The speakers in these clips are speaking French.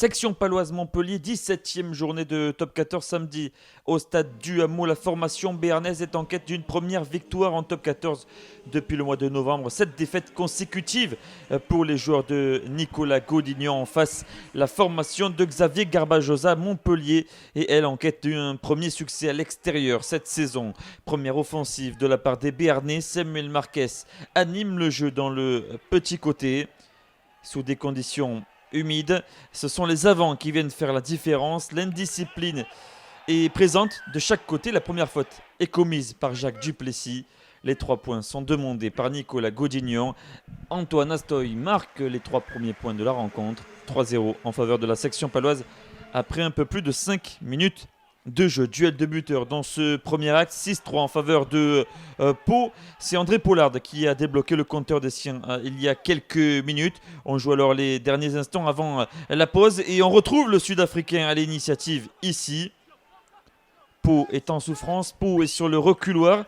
Section paloise Montpellier, 17e journée de top 14 samedi. Au stade du Hameau, la formation béarnaise est en quête d'une première victoire en top 14 depuis le mois de novembre. 7 défaites consécutives pour les joueurs de Nicolas Godignon en face. La formation de Xavier Garbajosa Montpellier et elle en quête d'un premier succès à l'extérieur cette saison. Première offensive de la part des Béarnais, Samuel Marquez anime le jeu dans le petit côté sous des conditions humide. Ce sont les avants qui viennent faire la différence. L'indiscipline est présente de chaque côté. La première faute est commise par Jacques Duplessis. Les 3 points sont demandés par Nicolas Godignon. Antoine Astoy marque les 3 premiers points de la rencontre. 3-0 en faveur de la section paloise après un peu plus de 5 minutes de jeu. Duel de buteurs dans ce premier acte. 6-3 en faveur de Pau. C'est André Pollard qui a débloqué le compteur des siens il y a quelques minutes. On joue alors les derniers instants avant la pause et on retrouve le Sud-Africain à l'initiative ici. Pau est en souffrance. Pau est sur le reculoir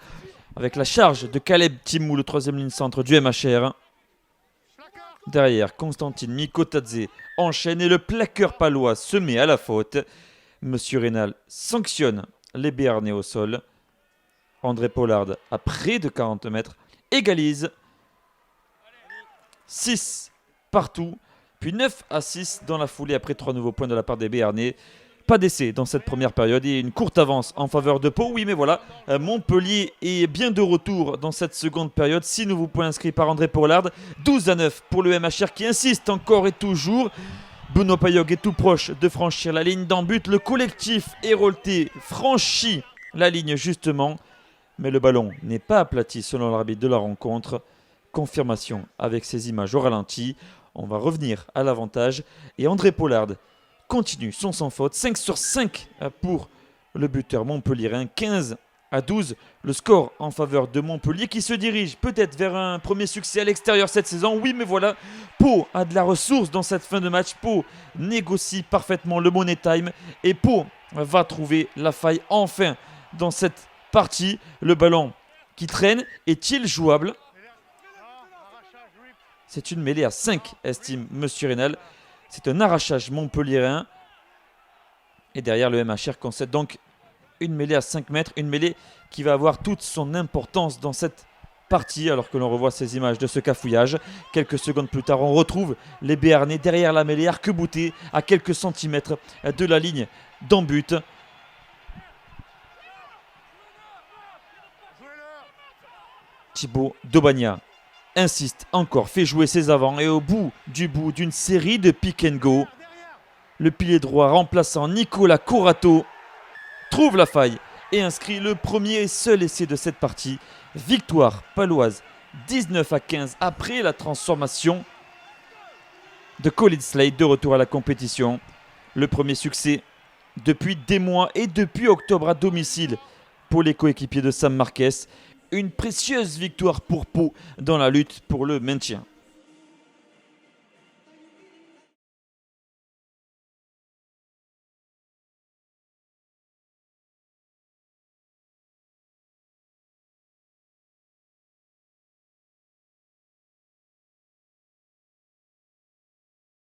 avec la charge de Caleb Timou, le 3e ligne centre du MHR. Derrière, Constantine Mikotadze enchaîne et le plaqueur palois se met à la faute. Monsieur Rénal sanctionne les Béarnais au sol. André Pollard, à près de 40 mètres, égalise. 6 partout, puis 9-6 dans la foulée après 3 nouveaux points de la part des Béarnais. Pas d'essai dans cette première période et une courte avance en faveur de Pau. Oui, mais voilà, Montpellier est bien de retour dans cette seconde période. 6 nouveaux points inscrits par André Pollard. 12-9 pour le MHR qui insiste encore et toujours. Benoît Payog est tout proche de franchir la ligne d'en but. Le collectif Hérolté franchit la ligne justement. Mais le ballon n'est pas aplati selon l'arbitre de la rencontre. Confirmation avec ces images au ralenti. On va revenir à l'avantage. Et André Pollard continue son sans faute. 5 sur 5 pour le buteur montpelliérain. 15-12. Le score en faveur de Montpellier qui se dirige peut-être vers un premier succès à l'extérieur cette saison. Oui, mais voilà, Pau a de la ressource dans cette fin de match. Pau négocie parfaitement le money time et Pau va trouver la faille enfin dans cette partie. Le ballon qui traîne est-il jouable? C'est une mêlée à 5, estime Monsieur Rénal. C'est un arrachage montpelliérain. Et derrière, le MHR concède donc une mêlée à 5 mètres, une mêlée qui va avoir toute son importance dans cette partie alors que l'on revoit ces images de ce cafouillage. Quelques secondes plus tard, on retrouve les Béarnais derrière la mêlée, arc-boutée à quelques centimètres de la ligne d'en but. Thibaut Daubagna insiste encore, fait jouer ses avants et au bout d'une série de pick and go, le pilier droit remplaçant Nicolas Corato trouve la faille et inscrit le premier et seul essai de cette partie. Victoire paloise 19-15 après la transformation de Colin Slade de retour à la compétition. Le premier succès depuis des mois et depuis octobre à domicile pour les coéquipiers de Sam Marquez. Une précieuse victoire pour Pau dans la lutte pour le maintien.